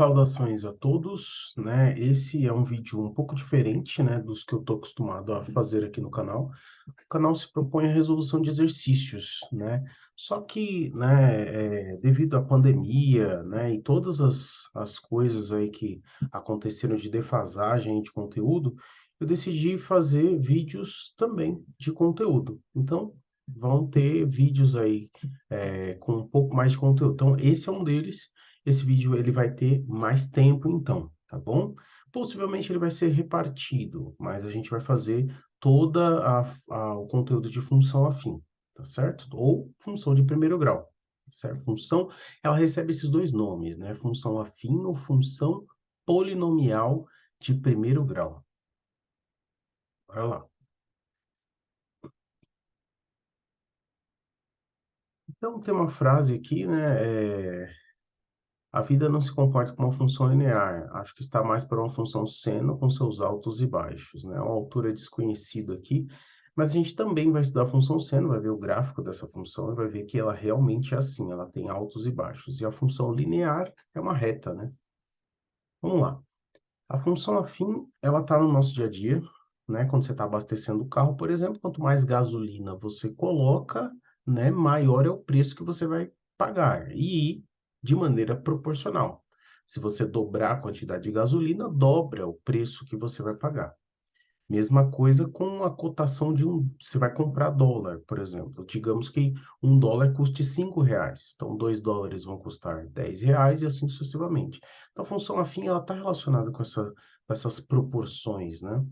Saudações a todos, né? Esse é um vídeo um pouco diferente, né, dos que eu estou acostumado a fazer aqui no canal. O canal se propõe a resolução de exercícios, né? Só que, né, devido à pandemia, né, e todas as coisas aí que aconteceram de defasagem de conteúdo, eu decidi fazer vídeos também de conteúdo. Então, vão ter vídeos aí com um pouco mais de conteúdo. Então, esse é um deles. Esse vídeo ele vai ter mais tempo, então, tá bom? Possivelmente ele vai ser repartido, mas a gente vai fazer toda o conteúdo de função afim, tá certo? Ou função de primeiro grau, tá certo? Função, ela recebe esses dois nomes, né? Função afim ou função polinomial de primeiro grau. Olha lá. Então, tem uma frase aqui, né? A vida não se comporta como uma função linear. Acho que está mais para uma função seno com seus altos e baixos, né? Uma altura desconhecida aqui, mas a gente também vai estudar a função seno, vai ver o gráfico dessa função e vai ver que ela realmente é assim, ela tem altos e baixos. E a função linear é uma reta, né? Vamos lá. A função afim, ela está no nosso dia a dia, né? Quando você está abastecendo o carro, por exemplo, quanto mais gasolina você coloca, né, maior é o preço que você vai pagar. E de maneira proporcional. Se você dobrar a quantidade de gasolina, dobra o preço que você vai pagar. Mesma coisa com a cotação de você vai comprar dólar, por exemplo. Digamos que um dólar custe R$ 5. Então, US$ 2 vão custar R$ 10 e assim sucessivamente. Então, a função afim, ela está relacionada com essas proporções, né?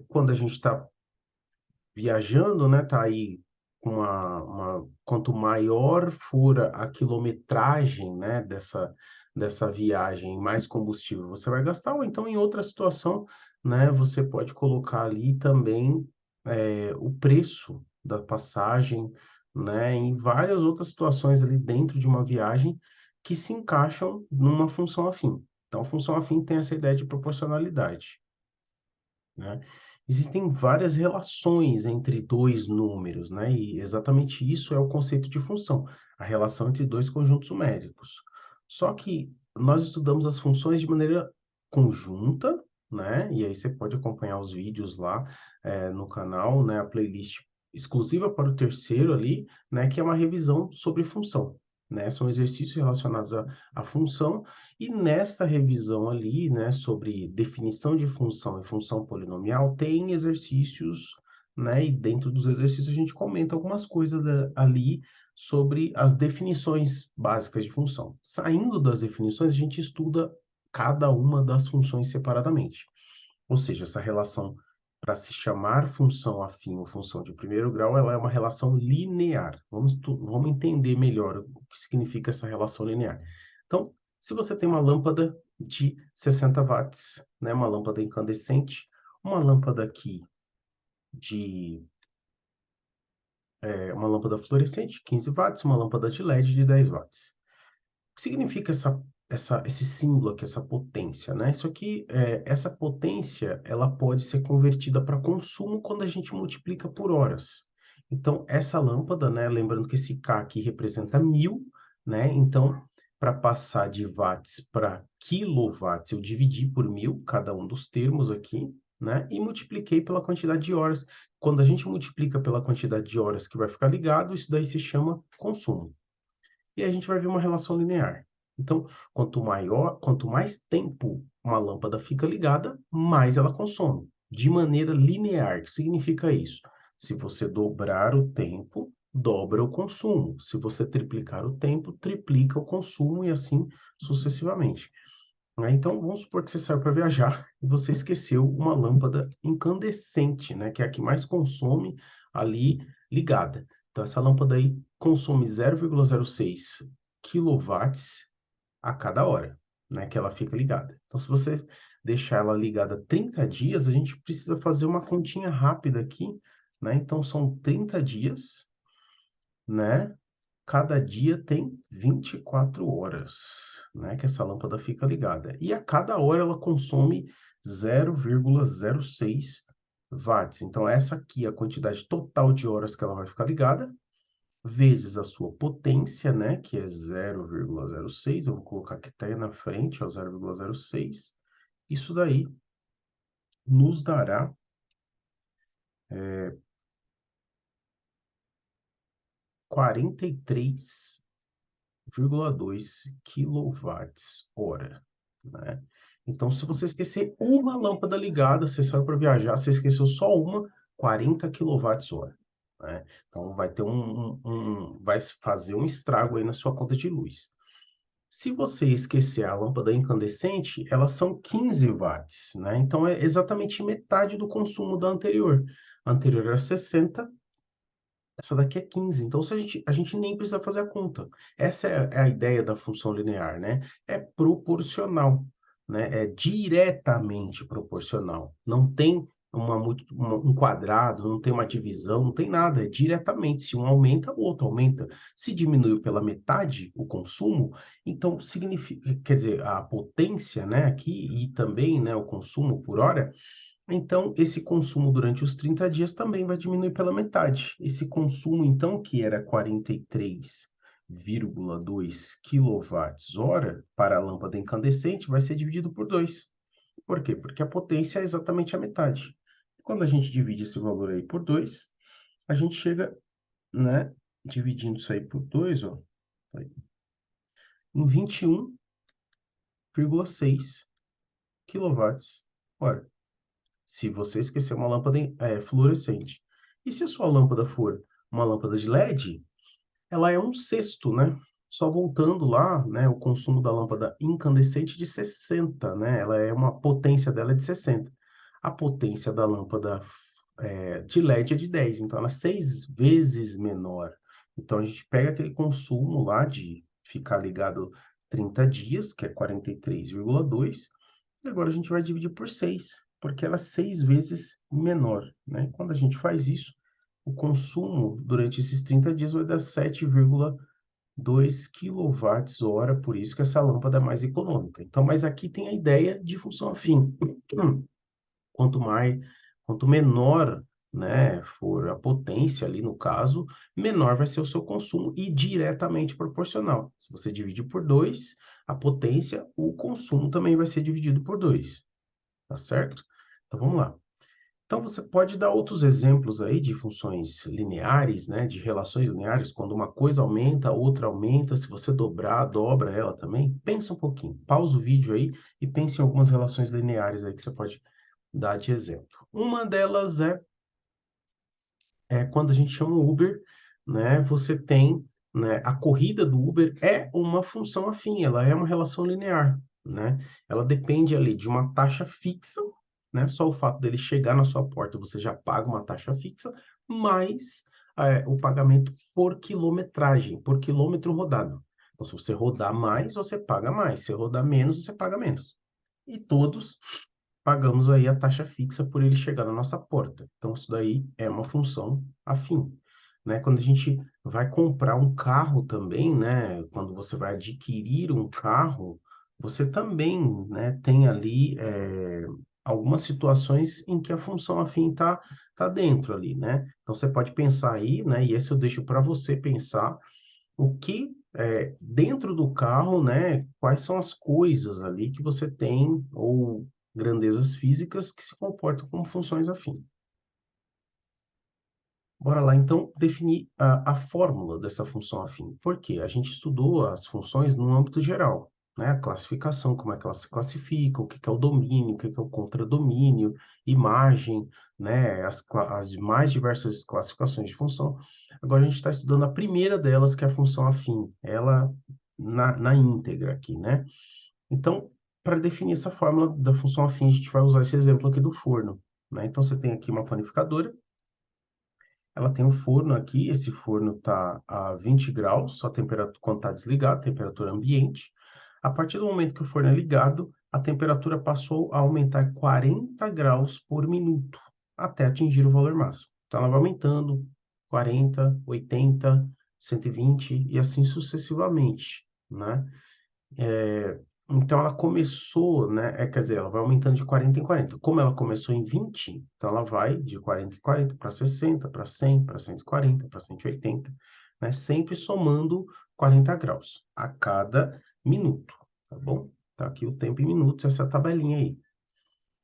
Quando a gente está viajando, né? Tá aí quanto maior for a quilometragem, né? Dessa viagem, mais combustível você vai gastar, ou então em outra situação, né? Você pode colocar ali também o preço da passagem, né? Em várias outras situações ali dentro de uma viagem que se encaixam numa função afim. Então, a função afim tem essa ideia de proporcionalidade, né? Existem várias relações entre dois números, né? E exatamente isso é o conceito de função, a relação entre dois conjuntos numéricos. Só que nós estudamos as funções de maneira conjunta, né? E aí você pode acompanhar os vídeos lá no canal, né? A playlist exclusiva para o terceiro ali, né? Que é uma revisão sobre função, né? São exercícios relacionados à função e nesta revisão ali, né, sobre definição de função e função polinomial, tem exercícios, né, e dentro dos exercícios a gente comenta algumas coisas ali sobre as definições básicas de função. Saindo das definições, a gente estuda cada uma das funções separadamente. Ou seja, essa relação para se chamar função afim ou função de primeiro grau, ela é uma relação linear. Vamos entender melhor o que significa essa relação linear. Então, se você tem uma lâmpada de 60 watts, né, uma lâmpada incandescente, uma lâmpada aqui de uma lâmpada fluorescente, 15 watts, uma lâmpada de LED de 10 watts. O que significa esse símbolo aqui, essa potência, né? Isso aqui, essa potência, ela pode ser convertida para consumo quando a gente multiplica por horas. Então, essa lâmpada, né? Lembrando que esse K aqui representa 1000, né? Então, para passar de watts para quilowatts, eu dividi por 1000, cada um dos termos aqui, né? E multipliquei pela quantidade de horas. Quando a gente multiplica pela quantidade de horas que vai ficar ligado, isso daí se chama consumo. E a gente vai ver uma relação linear. Então, quanto mais tempo uma lâmpada fica ligada, mais ela consome, de maneira linear. O que significa isso? Se você dobrar o tempo, dobra o consumo. Se você triplicar o tempo, triplica o consumo e assim sucessivamente, né? Então, vamos supor que você saiu para viajar e você esqueceu uma lâmpada incandescente, né, que é a que mais consome ali ligada. Então, essa lâmpada aí consome 0,06 quilowatts a cada hora, né, que ela fica ligada. Então, se você deixar ela ligada 30 dias, a gente precisa fazer uma continha rápida aqui, né? Então, são 30 dias, né? Cada dia tem 24 horas, né, que essa lâmpada fica ligada. E a cada hora ela consome 0,06 watts. Então, essa aqui é a quantidade total de horas que ela vai ficar ligada. vezes a sua potência, né, que é 0,06, eu vou colocar aqui até na frente, ó, 0,06. Isso daí nos dará 43,2 quilowatts-hora, né? Então, se você esquecer uma lâmpada ligada, você saiu para viajar, você esqueceu só uma, 40 quilowatts-hora, né? Então, vai ter vai fazer um estrago aí na sua conta de luz. Se você esquecer a lâmpada incandescente, elas são 15 watts, né? Então, é exatamente metade do consumo da anterior. A anterior era 60, essa daqui é 15. Então, se a gente nem precisa fazer a conta. Essa é a ideia da função linear, né? É proporcional, né? É diretamente proporcional. Não tem um quadrado, não tem uma divisão, não tem nada. É diretamente. Se um aumenta, o outro aumenta. Se diminuiu pela metade o consumo, então significa, quer dizer, a potência, né, aqui e também, né, o consumo por hora. Então, esse consumo durante os 30 dias também vai diminuir pela metade. Esse consumo, então, que era 43,2 quilowatts-hora para a lâmpada incandescente, vai ser dividido por 2. Por quê? Porque a potência é exatamente a metade. Quando a gente divide esse valor aí por 2, a gente chega, né, dividindo isso aí por 2, ó, em 21,6 quilowatts-hora. Se você esquecer uma lâmpada fluorescente. E se a sua lâmpada for uma lâmpada de LED, ela é um sexto, né? Só voltando lá, né? O consumo da lâmpada incandescente de 60, né? Ela é uma potência dela é de 60. A potência da lâmpada de LED é de 10, então ela é 6 vezes menor. Então a gente pega aquele consumo lá de ficar ligado 30 dias, que é 43,2, e agora a gente vai dividir por 6, porque ela é 6 vezes menor, né? Quando a gente faz isso, o consumo durante esses 30 dias vai dar 7,2 quilowatts-hora, por isso que essa lâmpada é mais econômica. Então, mas aqui tem a ideia de função afim. Quanto mais, quanto menor, né, for a potência ali no caso, menor vai ser o seu consumo e diretamente proporcional. Se você divide por 2 a potência, o consumo também vai ser dividido por 2, tá certo? Então vamos lá. Então você pode dar outros exemplos aí de funções lineares, né, de relações lineares, quando uma coisa aumenta, a outra aumenta, se você dobrar, dobra ela também. Pensa um pouquinho, pausa o vídeo aí e pense em algumas relações lineares aí que você pode dar de exemplo. Uma delas é quando a gente chama o Uber, né? Você tem, né? A corrida do Uber é uma função afim, ela é uma relação linear, né? Ela depende ali de uma taxa fixa, né? Só o fato dele chegar na sua porta, você já paga uma taxa fixa, mais o pagamento por quilometragem, por quilômetro rodado. Então, se você rodar mais, você paga mais. Se rodar menos, você paga menos. E todos pagamos aí a taxa fixa por ele chegar na nossa porta. Então, isso daí é uma função afim, né? Quando a gente vai comprar um carro também, né? Quando você vai adquirir um carro, você também, né, tem ali algumas situações em que a função afim tá dentro ali, né? Então, você pode pensar aí, né? E esse eu deixo para você pensar o que dentro do carro, né? Quais são as coisas ali que você tem ou grandezas físicas que se comportam como funções afins. Bora lá, então, definir a fórmula dessa função afim. Por quê? A gente estudou as funções no âmbito geral, né? A classificação, como é que elas se classificam, o que que é o domínio, o que que é o contradomínio, imagem, né? As mais diversas classificações de função. Agora a gente está estudando a primeira delas, que é a função afim, ela na íntegra aqui, né? Então, para definir essa fórmula da função afim, a gente vai usar esse exemplo aqui do forno, né? Então, você tem aqui uma panificadora, ela tem um forno aqui, esse forno está a 20 graus, só temperatura quando está desligado, temperatura ambiente. A partir do momento que o forno é ligado, a temperatura passou a aumentar 40 graus por minuto, até atingir o valor máximo. Então, ela vai aumentando 40, 80, 120 e assim sucessivamente, né? Então, ela começou, né? Quer dizer, ela vai aumentando de 40 em 40. Como ela começou em 20, então ela vai de 40 em 40 para 60, para 100, para 140, para 180. né? Sempre somando 40 graus a cada minuto, tá bom? Tá aqui o tempo em minutos, essa tabelinha aí.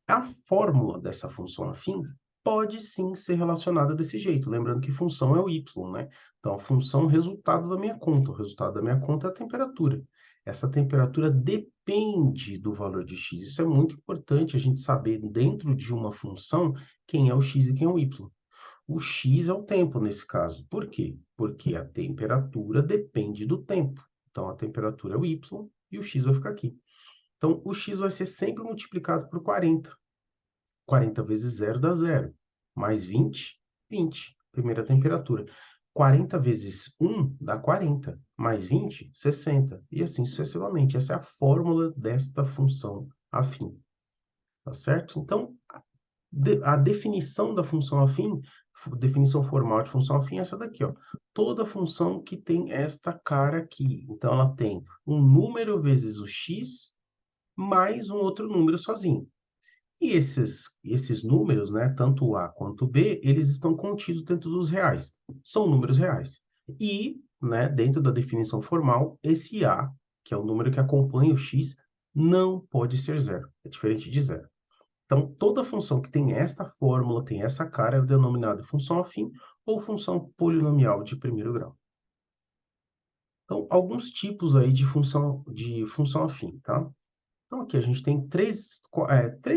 A fórmula dessa função afim pode sim ser relacionada desse jeito, lembrando que função é o y, né? Então, a função resultado da minha conta. O resultado da minha conta é a temperatura. Essa temperatura depende do valor de x. Isso é muito importante a gente saber dentro de uma função quem é o x e quem é o y. O x é o tempo nesse caso. Por quê? Porque a temperatura depende do tempo. Então, a temperatura é o y e o x vai ficar aqui. Então, o x vai ser sempre multiplicado por 40. 40 vezes zero dá zero. Mais 20, 20. Primeira temperatura. 40 vezes 1 dá 40. Mais 20, 60. E assim sucessivamente. Essa é a fórmula desta função afim. Tá certo? Então, a definição da função afim, definição formal de função afim é essa daqui, ó. Toda função que tem esta cara aqui. Então, ela tem um número vezes o x mais um outro número sozinho. E esses números, né, tanto o A quanto o B, eles estão contidos dentro dos reais. São números reais. E, né, dentro da definição formal, esse A, que é o número que acompanha o x, não pode ser zero. É diferente de zero. Então, toda função que tem esta fórmula, tem essa cara, é denominada função afim ou função polinomial de primeiro grau. Então, alguns tipos aí de função afim, tá? Então, aqui a gente tem três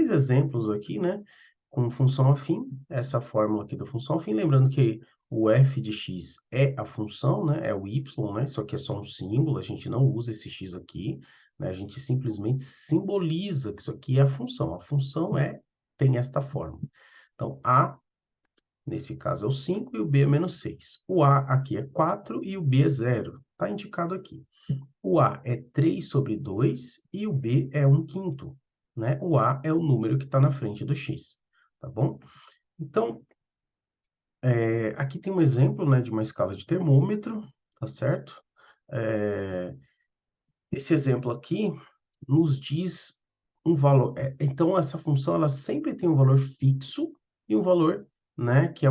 exemplos aqui, né? Com função afim, essa fórmula aqui da função afim. Lembrando que o f de x é a função, né? É o y, né? Isso aqui é só um símbolo, a gente não usa esse x aqui, né? A gente simplesmente simboliza que isso aqui é a função. A função tem esta forma. Então, a, nesse caso, é o 5 e o b é menos 6. O a aqui é 4 e o b é 0. Está indicado aqui. O A é 3 sobre 2 e o B é 1/5, né? O A é o número que está na frente do X, tá bom? Então, aqui tem um exemplo, né, de uma escala de termômetro, tá certo? Esse exemplo aqui nos diz um valor. Então, essa função, ela sempre tem um valor fixo e um valor, né, que é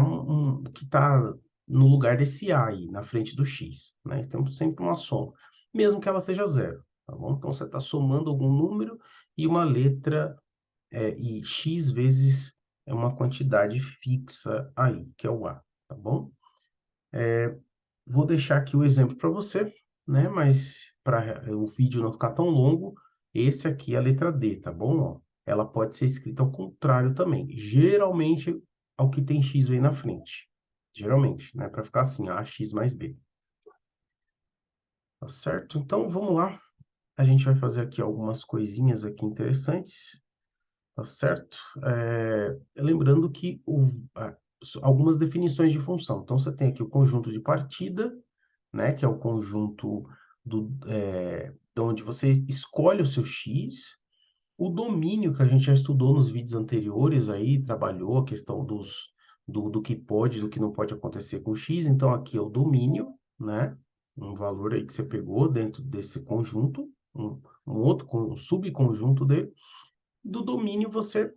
que está no lugar desse A aí, na frente do X, né? Então, sempre uma soma, mesmo que ela seja zero, tá bom? Então, você está somando algum número e uma letra, e X vezes é uma quantidade fixa aí, que é o A, tá bom? Vou deixar aqui o exemplo para você, né? Mas para o vídeo não ficar tão longo, esse aqui é a letra D, tá bom? Ó, ela pode ser escrita ao contrário também. Geralmente, ao que tem X vem na frente. Geralmente, né? Para ficar assim, AX mais B. Tá certo? Então, vamos lá. A gente vai fazer aqui algumas coisinhas aqui interessantes. Tá certo? Lembrando que algumas definições de função. Então, você tem aqui o conjunto de partida, né, que é o conjunto de onde você escolhe o seu x, o domínio que a gente já estudou nos vídeos anteriores aí, trabalhou a questão do que pode, do que não pode acontecer com x, então aqui é o domínio, né, um valor aí que você pegou dentro desse conjunto, um subconjunto dele, do domínio você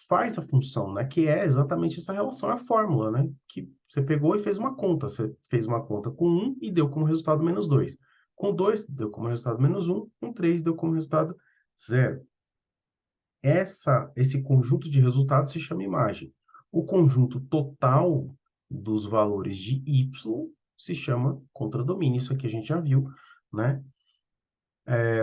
faz a função, né? Que é exatamente essa relação, é a fórmula, né? Que você pegou e fez uma conta. Você fez uma conta com 1 e deu como resultado menos 2. Com 2, deu como resultado menos 1. Com 3, deu como resultado 0. Esse conjunto de resultados se chama imagem. O conjunto total dos valores de y se chama contradomínio. Isso aqui a gente já viu, né?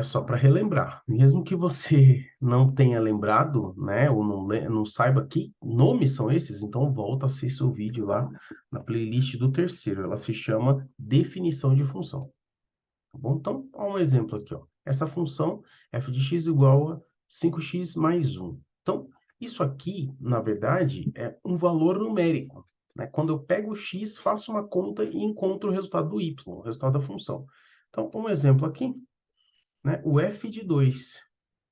Só para relembrar, mesmo que você não tenha lembrado, né, ou não saiba que nomes são esses, então volta, assista o vídeo lá na playlist do terceiro, ela se chama definição de função, tá bom? Então, ó, um exemplo aqui, ó. Essa função f de x igual a 5x mais 1. Então, isso aqui, na verdade, é um valor numérico, né? Quando eu pego o x, faço uma conta e encontro o resultado do y, o resultado da função. Então, um exemplo aqui, né? O f de 2,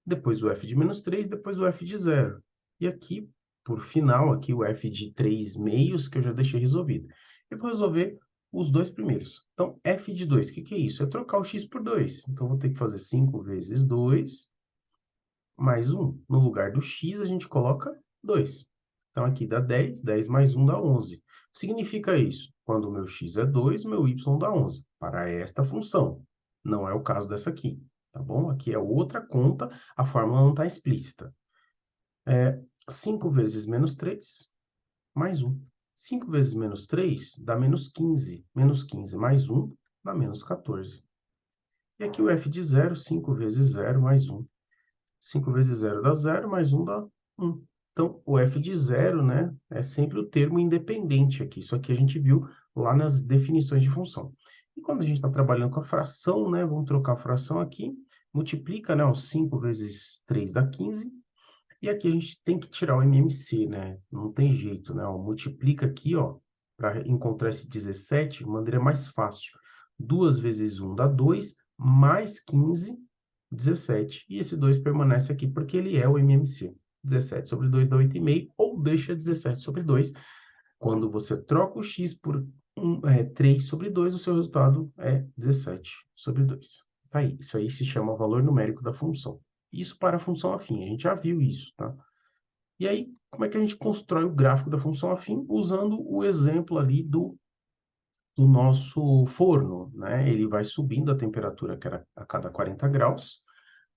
depois o f de menos 3, depois o f de 0. E aqui, por final, aqui o f de 3 meios, que eu já deixei resolvido. Eu vou resolver os dois primeiros. Então, f de 2, o que é isso? É trocar o x por 2. Então, vou ter que fazer 5 vezes 2, mais 1. No lugar do x, a gente coloca 2. Então, aqui dá 10, 10 mais 1 dá 11. O que significa isso? Quando o meu x é 2, meu y dá 11, para esta função. Não é o caso dessa aqui, tá bom? Aqui é outra conta, a fórmula não está explícita. 5 vezes menos 3, mais 1. 5 vezes menos 3 dá menos 15. Menos 15 mais 1 dá menos 14. E aqui o f de 0, 5 vezes 0 mais 1. 5 vezes 0 dá 0, mais 1 dá 1. Então, o f de 0, né, é sempre o termo independente aqui. Isso aqui a gente viu lá nas definições de função. E quando a gente está trabalhando com a fração, né, vamos trocar a fração aqui, multiplica, né, ó, 5 vezes 3 dá 15. E aqui a gente tem que tirar o MMC, né? Não tem jeito, né? Ó, multiplica aqui, ó, para encontrar esse 17 de maneira mais fácil. 2 vezes 1 dá 2, mais 15, 17. E esse 2 permanece aqui porque ele é o MMC. 17 sobre 2 dá 8,5, ou deixa 17 sobre 2. Quando você troca o x por 3 sobre 2, o seu resultado é 17 sobre 2. Tá aí. Isso aí se chama valor numérico da função. Isso para a função afim. A gente já viu isso, tá? E aí, como é que a gente constrói o gráfico da função afim? Usando o exemplo ali do nosso forno, né? Ele vai subindo a temperatura a cada 40 graus,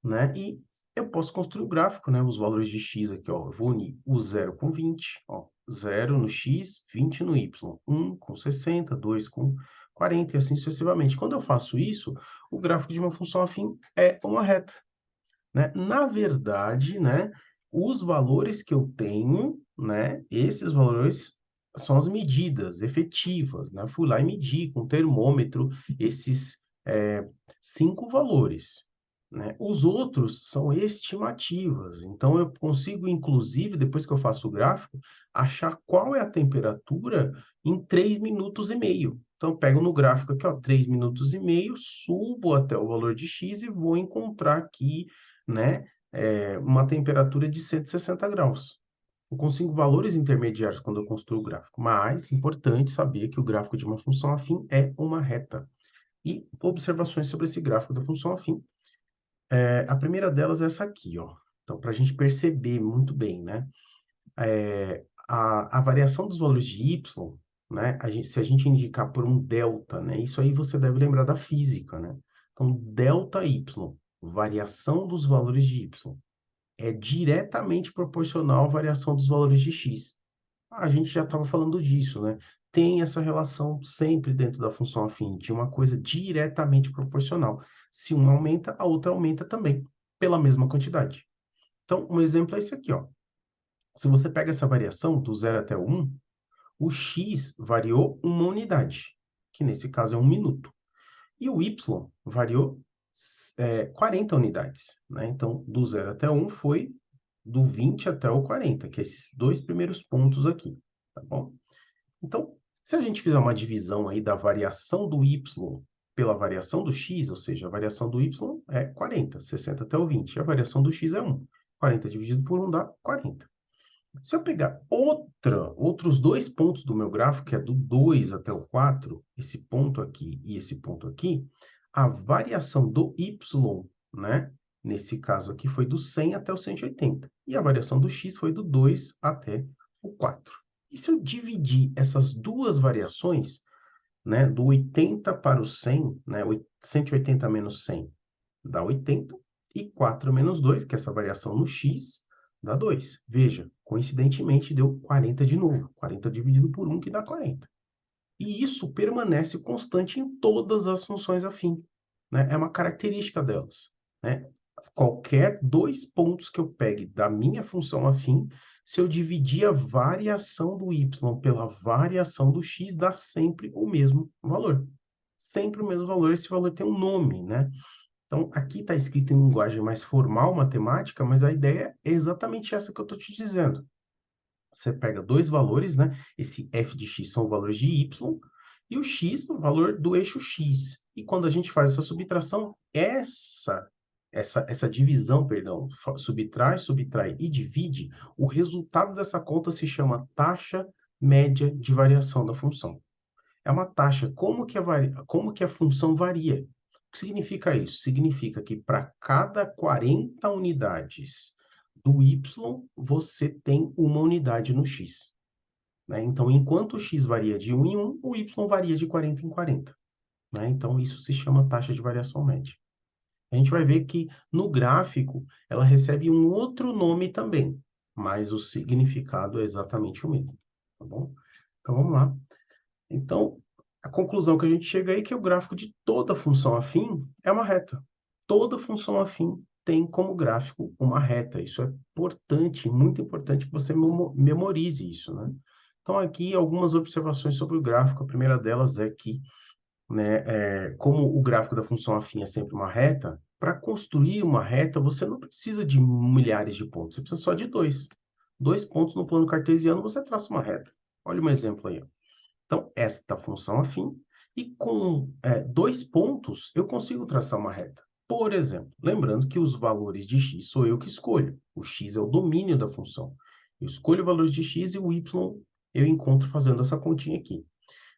né? E eu posso construir o gráfico, né? Os valores de x aqui, ó. Eu vou unir o 0 com 20, ó. 0 no x, 20 no y. 1 com 60, 2 com 40 e assim sucessivamente. Quando eu faço isso, o gráfico de uma função afim é uma reta, né? Na verdade, né, os valores que eu tenho, né, esses valores são as medidas efetivas, né? Eu fui lá e medi com termômetro esses 5 valores, né? Os outros são estimativas, então eu consigo, inclusive, depois que eu faço o gráfico, achar qual é a temperatura em 3 minutos e meio. Então, eu pego no gráfico aqui, ó, 3 minutos e meio, subo até o valor de x e vou encontrar aqui, né, uma temperatura de 160 graus. Eu consigo valores intermediários quando eu construo o gráfico, mas é importante saber que o gráfico de uma função afim é uma reta. E observações sobre esse gráfico da função afim. A primeira delas é essa aqui, ó. Então, para a gente perceber muito bem, né? A variação dos valores de y, né? Se a gente indicar por um delta, né? Isso aí você deve lembrar da física, né? Então, delta y, variação dos valores de y, é diretamente proporcional à variação dos valores de x. A gente já estava falando disso, né? Tem essa relação sempre dentro da função afim, de uma coisa diretamente proporcional. Se uma aumenta, a outra aumenta também, pela mesma quantidade. Então, um exemplo é esse aqui, ó. Se você pega essa variação do 0 até o 1, o x variou uma unidade, que nesse caso é 1 minuto. E o y variou 40 unidades, né? Então, do 0 até 1 foi do 20 até o 40, que é esses dois primeiros pontos aqui, tá bom? Então, se a gente fizer uma divisão aí da variação do y pela variação do x, ou seja, a variação do y é 40, 60 até o 20, e a variação do x é 1. 40 dividido por 1 dá 40. Se eu pegar outros dois pontos do meu gráfico, que é do 2 até o 4, esse ponto aqui e esse ponto aqui, a variação do y, né, nesse caso aqui, foi do 100 até o 180. E a variação do x foi do 2 até o 4. E se eu dividir essas duas variações, né, do 80 para o 100, né, 180 menos 100 dá 80, e 4 menos 2, que é essa variação no x, dá 2. Veja, coincidentemente deu 40 de novo. 40 dividido por 1, que dá 40. E isso permanece constante em todas as funções afim, né? É uma característica delas, né? Qualquer dois pontos que eu pegue da minha função afim, se eu dividir a variação do y pela variação do x, dá sempre o mesmo valor. Sempre o mesmo valor, esse valor tem um nome, né? Então, aqui está escrito em linguagem mais formal, matemática, mas a ideia é exatamente essa que eu estou te dizendo. Você pega dois valores, né? Esse f de x são valores de y, e o x, o valor do eixo x. E quando a gente faz essa subtração, essa divisão, perdão, subtrai e divide, o resultado dessa conta se chama taxa média de variação da função. É uma taxa, como que a função varia. O que significa isso? Significa que para cada 40 unidades do y, você tem uma unidade no x. né? Então, enquanto o x varia de 1 em 1, o y varia de 40 em 40, né? Então, isso se chama taxa de variação média. A gente vai ver que no gráfico ela recebe um outro nome também, mas o significado é exatamente o mesmo, tá bom? Então, vamos lá. Então, a conclusão que a gente chega aí é que o gráfico de toda função afim é uma reta. Toda função afim tem como gráfico uma reta. Isso é importante, muito importante que você memorize isso, né? Então, aqui algumas observações sobre o gráfico. A primeira delas é que, né, como o gráfico da função afim é sempre uma reta, para construir uma reta, você não precisa de milhares de pontos, você precisa só de dois. Dois pontos no plano cartesiano, você traça uma reta. Olha um exemplo aí, ó. Então, esta função afim, e com dois pontos, eu consigo traçar uma reta. Por exemplo, lembrando que os valores de x sou eu que escolho. O x é o domínio da função. Eu escolho valores de x e o y eu encontro fazendo essa continha aqui.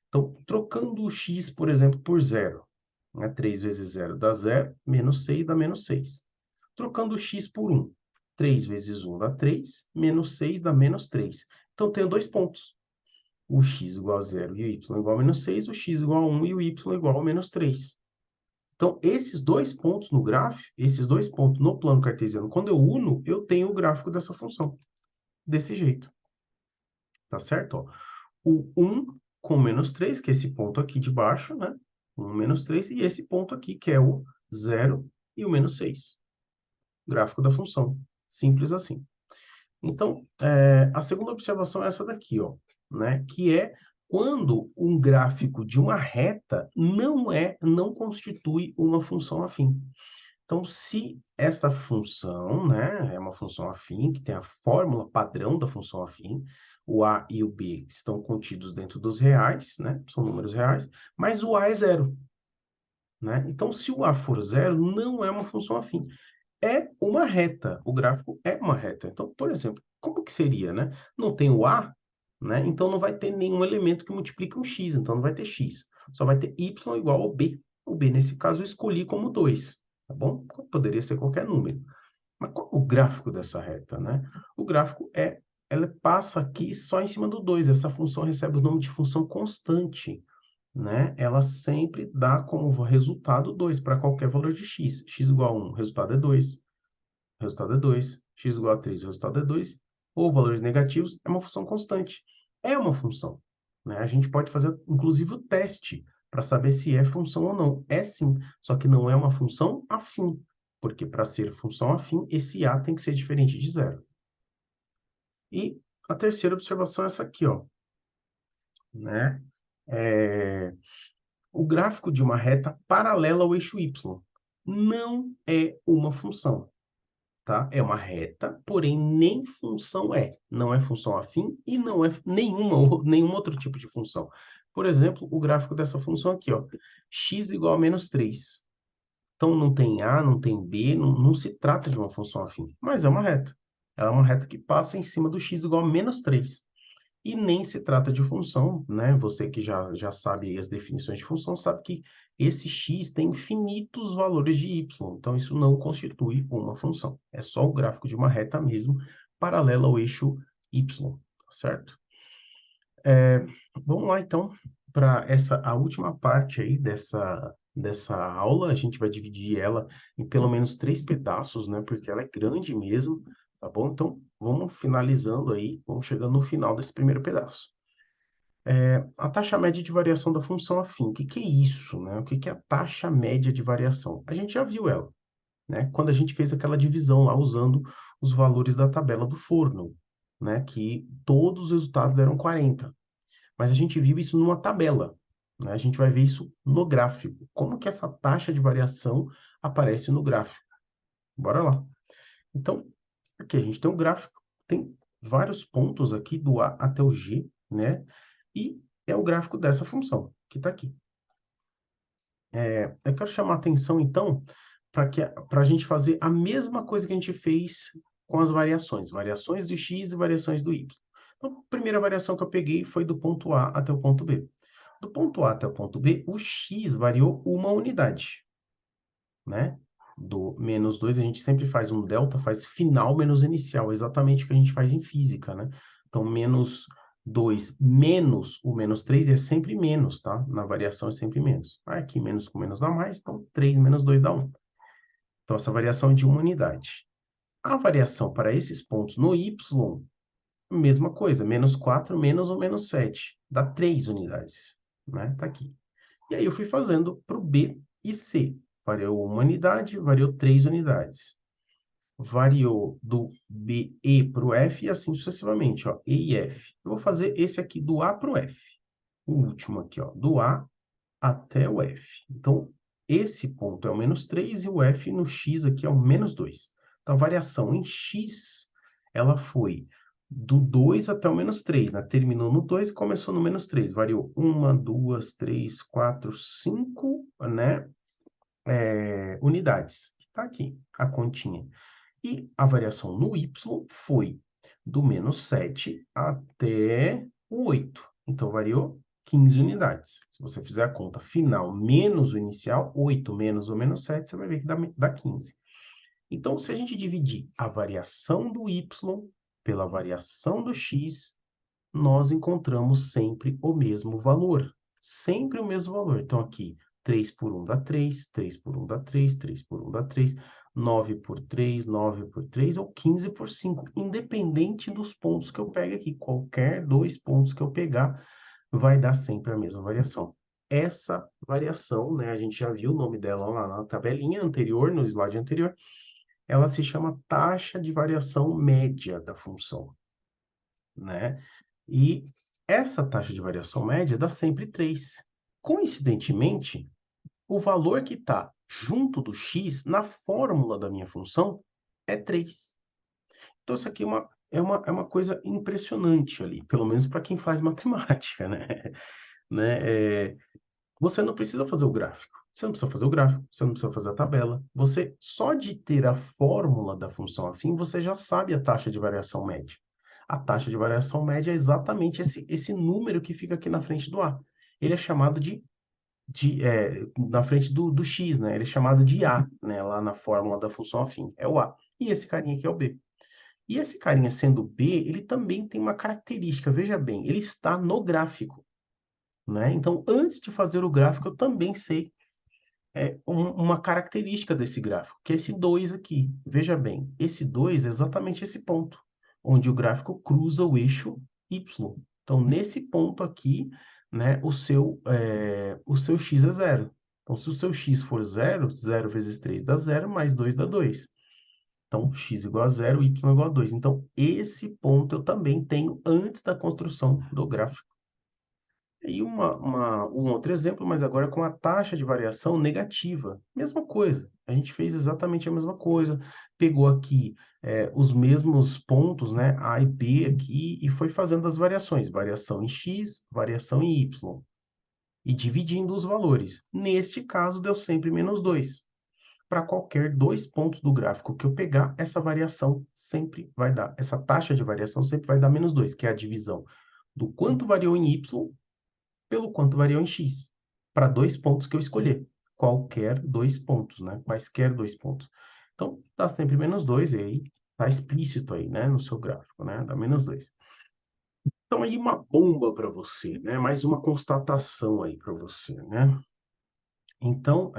Então, trocando o x, por exemplo, por zero, né? 3 vezes zero dá zero, menos 6 dá menos 6. Trocando o x por 1, 3 vezes 1 dá 3, menos 6 dá menos 3. Então, tenho dois pontos. O x igual a zero e o y igual a menos 6, o x igual a 1 e o y igual a menos 3. Então, esses dois pontos no gráfico, esses dois pontos no plano cartesiano, quando eu uno, eu tenho o gráfico dessa função. Desse jeito. Tá certo? Ó, o 1 com menos 3, que é esse ponto aqui de baixo, né? 1 menos 3, e esse ponto aqui, que é o zero e o menos 6. Gráfico da função. Simples assim. Então, a segunda observação é essa daqui, ó, né? Que é quando um gráfico de uma reta não constitui uma função afim. Então, se esta função, né, é uma função afim, que tem a fórmula padrão da função afim, o a e o b estão contidos dentro dos reais, né, são números reais, mas o a é zero, né? Então, se o a for zero, não é uma função afim, é uma reta. O gráfico é uma reta. Então, por exemplo, como que seria, né? Não tem o A, né? Então não vai ter nenhum elemento que multiplique um x, então não vai ter x. Só vai ter y igual ao b. O b, nesse caso, eu escolhi como 2, tá bom? Poderia ser qualquer número. Mas qual é o gráfico dessa reta, né? O gráfico ela passa aqui só em cima do 2. Essa função recebe o nome de função constante, né? Ela sempre dá como resultado 2 para qualquer valor de x. X igual a 1, o resultado é 2. O resultado é 2. X igual a 3, o resultado é 2. Ou valores negativos, é uma função constante. É uma função, né? A gente pode fazer, inclusive, o teste para saber se é função ou não. É sim, só que não é uma função afim, porque para ser função afim, esse a tem que ser diferente de zero. E a terceira observação é essa aqui, ó, né? O gráfico de uma reta paralela ao eixo y não é uma função, tá? É uma reta, porém nem função é. Não é função afim e não é nenhum outro tipo de função. Por exemplo, o gráfico dessa função aqui, ó, x igual a menos 3. Então, não tem A, não tem B, não se trata de uma função afim, mas é uma reta. Ela é uma reta que passa em cima do x igual a menos 3. E nem se trata de função, né? Você que já sabe as definições de função, sabe que esse x tem infinitos valores de y, então isso não constitui uma função. É só o gráfico de uma reta mesmo, paralela ao eixo y, tá certo? Vamos lá, então, para a última parte aí dessa aula. A gente vai dividir ela em pelo menos 3 pedaços, né? Porque ela é grande mesmo, tá bom? Então, vamos finalizando aí, vamos chegando no final desse primeiro pedaço. A taxa média de variação da função afim. O que que é isso, né? O que que é a taxa média de variação? A gente já viu ela, né? Quando a gente fez aquela divisão lá usando os valores da tabela do Forno, né? Que todos os resultados eram 40. Mas a gente viu isso numa tabela, né? A gente vai ver isso no gráfico. Como que essa taxa de variação aparece no gráfico? Bora lá. Então, aqui a gente tem um gráfico, tem vários pontos aqui do A até o G, né? E é o gráfico dessa função, que está aqui. Eu quero chamar a atenção, então, para a gente fazer a mesma coisa que a gente fez com as variações. Variações do x e variações do y. Então, a primeira variação que eu peguei foi do ponto A até o ponto B. Do ponto A até o ponto B, o x variou uma unidade, né? Do menos 2, a gente sempre faz um delta, faz final menos inicial, exatamente o que a gente faz em física, né? Então, menos 2 menos o menos 3 é sempre menos, tá? Na variação é sempre menos. Aqui menos com menos dá mais, então 3 menos 2 dá 1. Então, essa variação é de uma unidade. A variação para esses pontos no y, mesma coisa, menos 4 menos ou menos 7, dá 3 unidades, né? Tá aqui. E aí eu fui fazendo para o B e C. Variou uma unidade, variou 3 unidades. Variou do BE para o F e assim sucessivamente, ó, E e F. Eu vou fazer esse aqui do A para o F. O último aqui, ó, do A até o F. Então, esse ponto é o menos 3 e o F no X aqui é o menos 2. Então, a variação em X, ela foi do 2 até o menos 3, né? Terminou no 2 e começou no menos 3. Variou 1, 2, 3, 4, 5, né? Unidades. Está aqui a continha. E a variação no y foi do menos 7 até o 8. Então, variou 15 unidades. Se você fizer a conta final menos o inicial, 8 menos o menos 7, você vai ver que dá 15. Então, se a gente dividir a variação do y pela variação do x, nós encontramos sempre o mesmo valor. Sempre o mesmo valor. Então, aqui, 3 por 1 dá 3, 3 por 1 dá 3, 3 por 1 dá 3, 9 por 3, 9 por 3, ou 15 por 5, independente dos pontos que eu pegue aqui. Qualquer dois pontos que eu pegar, vai dar sempre a mesma variação. Essa variação, né, a gente já viu o nome dela lá na tabelinha anterior, no slide anterior, ela se chama taxa de variação média da função, né? E essa taxa de variação média dá sempre 3. Coincidentemente, o valor que está junto do x na fórmula da minha função é 3. Então, isso aqui é uma coisa impressionante ali, pelo menos para quem faz matemática, né? Você não precisa fazer o gráfico. Você não precisa fazer o gráfico, você não precisa fazer a tabela. Você, só de ter a fórmula da função afim, você já sabe a taxa de variação média. A taxa de variação média é exatamente esse número que fica aqui na frente do A. Ele é chamado na frente do x, né? Ele é chamado de A, né? Lá na fórmula da função afim. É o A. E esse carinha aqui é o B. E esse carinha sendo B, ele também tem uma característica. Veja bem, ele está no gráfico, né? Então, antes de fazer o gráfico, eu também sei uma característica desse gráfico, que é esse 2 aqui. Veja bem, esse 2 é exatamente esse ponto, onde o gráfico cruza o eixo Y. Então, nesse ponto aqui, né, o seu x é zero. Então, se o seu x for zero, 0 vezes 3 dá 0, mais 2 dá 2. Então, x igual a 0, y igual a 2. Então, esse ponto eu também tenho antes da construção do gráfico. E um outro exemplo, mas agora com a taxa de variação negativa. Mesma coisa, a gente fez exatamente a mesma coisa. Pegou aqui os mesmos pontos, né, A e B aqui, e foi fazendo as variações. Variação em x, variação em y. E dividindo os valores. Neste caso, deu sempre menos 2. Para qualquer dois pontos do gráfico que eu pegar, essa variação sempre vai dar. Essa taxa de variação sempre vai dar menos 2, que é a divisão do quanto variou em y pelo quanto variou em x, para dois pontos que eu escolher. Qualquer dois pontos, né? Quaisquer dois pontos. Então, dá sempre menos 2, e aí está explícito aí, né? No seu gráfico, né? Dá menos 2. Então, aí uma bomba para você, né? Mais uma constatação aí para você, né? Então,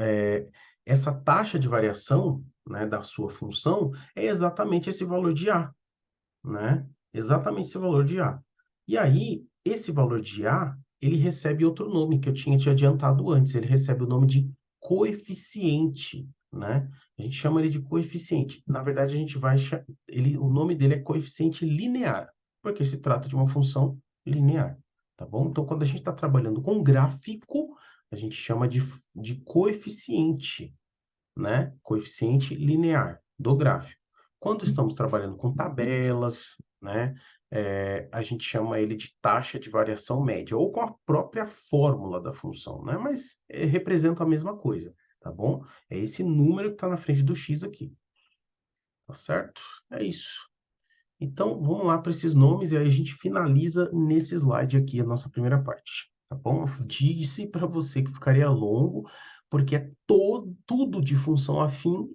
essa taxa de variação, né, da sua função é exatamente esse valor de A, né? Exatamente esse valor de A. E aí, esse valor de A, ele recebe outro nome que eu tinha te adiantado antes. Ele recebe o nome de coeficiente, né? A gente chama ele de coeficiente. Na verdade, a gente vai o nome dele é coeficiente linear, porque se trata de uma função linear, tá bom? Então, quando a gente está trabalhando com gráfico, a gente chama de coeficiente, né? Coeficiente linear do gráfico. Quando estamos trabalhando com tabelas, né? A gente chama ele de taxa de variação média, ou com a própria fórmula da função, né? Mas representa a mesma coisa, tá bom? É esse número que está na frente do x aqui, tá certo? É isso. Então, vamos lá para esses nomes e aí a gente finaliza nesse slide aqui a nossa primeira parte, tá bom? Eu disse para você que ficaria longo, porque é tudo de função afim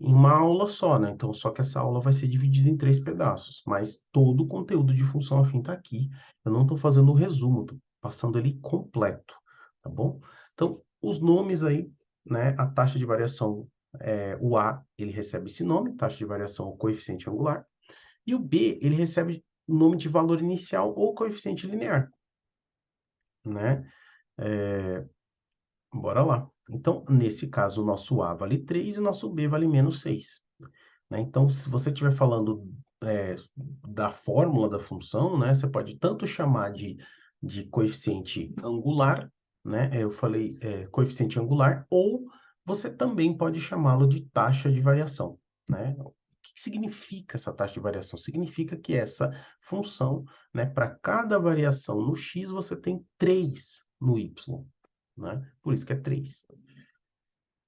em uma aula só, né? Então, só que essa aula vai ser dividida em 3 pedaços, mas todo o conteúdo de função afim está aqui. Eu não estou fazendo o resumo, estou passando ele completo, tá bom? Então, os nomes aí, né? A taxa de variação, o A, ele recebe esse nome, taxa de variação, o coeficiente angular, e o B, ele recebe o nome de valor inicial ou coeficiente linear, né? Bora lá. Então, nesse caso, o nosso A vale 3 e o nosso B vale -6. Né? Então, se você estiver falando da fórmula da função, né, você pode tanto chamar de coeficiente angular, né, eu falei coeficiente angular, ou você também pode chamá-lo de taxa de variação. Né? O que significa essa taxa de variação? Significa que essa função, né, para cada variação no x, você tem 3 no y. Né? Por isso que é 3.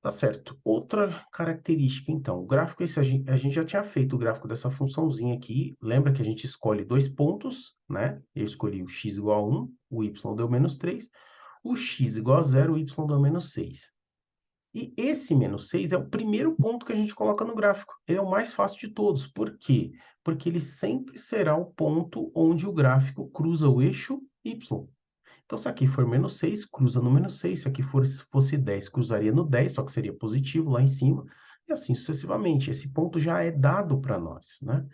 Tá certo. Outra característica, então, o gráfico, esse a gente já tinha feito o gráfico dessa funçãozinha aqui. Lembra que a gente escolhe 2 pontos, né? Eu escolhi o x igual a 1, o y deu -3, o x igual a 0, o y deu -6. E esse -6 é o primeiro ponto que a gente coloca no gráfico. Ele é o mais fácil de todos. Por quê? Porque ele sempre será o ponto onde o gráfico cruza o eixo y. Então, se aqui for -6, cruza no -6. Se aqui fosse 10, cruzaria no 10, só que seria positivo lá em cima. E assim sucessivamente. Esse ponto já é dado para nós, né?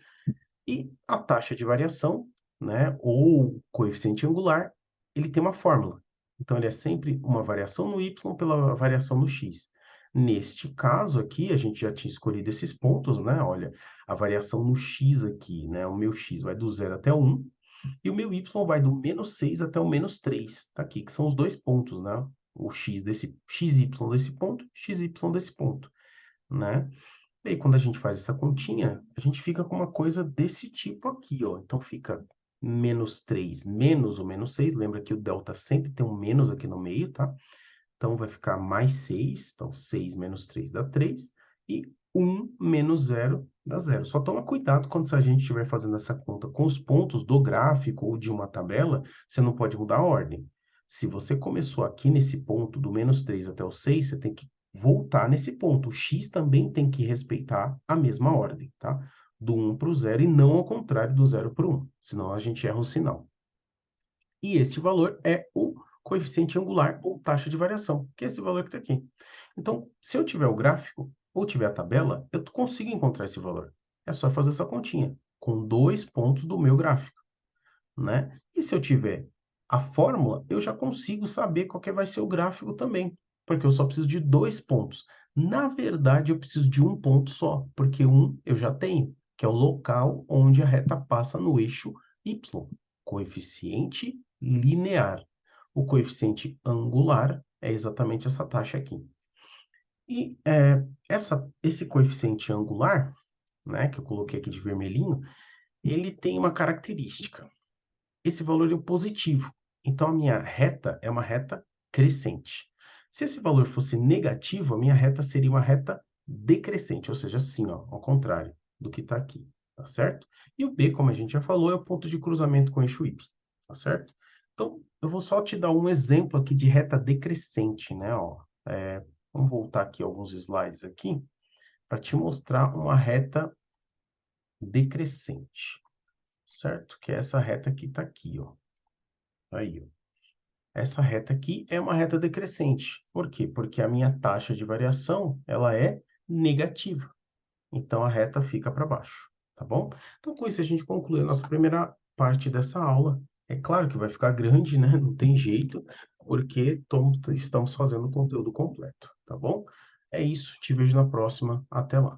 E a taxa de variação, né, ou coeficiente angular, ele tem uma fórmula. Então, ele é sempre uma variação no y pela variação no x. Neste caso aqui, a gente já tinha escolhido esses pontos, né? Olha, a variação no x aqui, né? O meu x vai do 0 até o 1, e o meu y vai do -6 até o -3, tá aqui, que são os 2 pontos, né? O x desse xy desse ponto, xy desse ponto, né? E aí, quando a gente faz essa continha, a gente fica com uma coisa desse tipo aqui, ó. Então, fica -3 menos o -6. Lembra que o delta sempre tem um menos aqui no meio, tá? Então, vai ficar mais 6. Então, 6 menos 3 dá 3. E 1 menos 0 dá 0. Só toma cuidado quando a gente estiver fazendo essa conta com os pontos do gráfico ou de uma tabela, você não pode mudar a ordem. Se você começou aqui nesse ponto do -3 até o 6, você tem que voltar nesse ponto. O x também tem que respeitar a mesma ordem, tá? Do 1 para o 0 e não ao contrário do 0 para o 1, senão a gente erra o sinal. E esse valor é o coeficiente angular ou taxa de variação, que é esse valor que está aqui. Então, se eu tiver o gráfico ou tiver a tabela, eu consigo encontrar esse valor. É só fazer essa continha, com 2 pontos do meu gráfico, né? E se eu tiver a fórmula, eu já consigo saber qual que vai ser o gráfico também, porque eu só preciso de 2 pontos. Na verdade, eu preciso de um ponto só, porque um eu já tenho, que é o local onde a reta passa no eixo y, coeficiente linear. O coeficiente angular é exatamente essa taxa aqui. E esse coeficiente angular, né, que eu coloquei aqui de vermelhinho, ele tem uma característica. Esse valor é positivo. Então, a minha reta é uma reta crescente. Se esse valor fosse negativo, a minha reta seria uma reta decrescente, ou seja, assim, ó, ao contrário do que está aqui, tá certo? E o B, como a gente já falou, é o ponto de cruzamento com o eixo Y, tá certo? Então, eu vou só te dar um exemplo aqui de reta decrescente, né? Ó, vamos voltar aqui alguns slides aqui para te mostrar uma reta decrescente, certo? Que é essa reta que está aqui, ó. Aí, ó. Essa reta aqui é uma reta decrescente. Por quê? Porque a minha taxa de variação, ela é negativa. Então, a reta fica para baixo, tá bom? Então, com isso, a gente conclui a nossa primeira parte dessa aula. É claro que vai ficar grande, né? Não tem jeito, porque estamos fazendo o conteúdo completo, tá bom? É isso, te vejo na próxima. Até lá.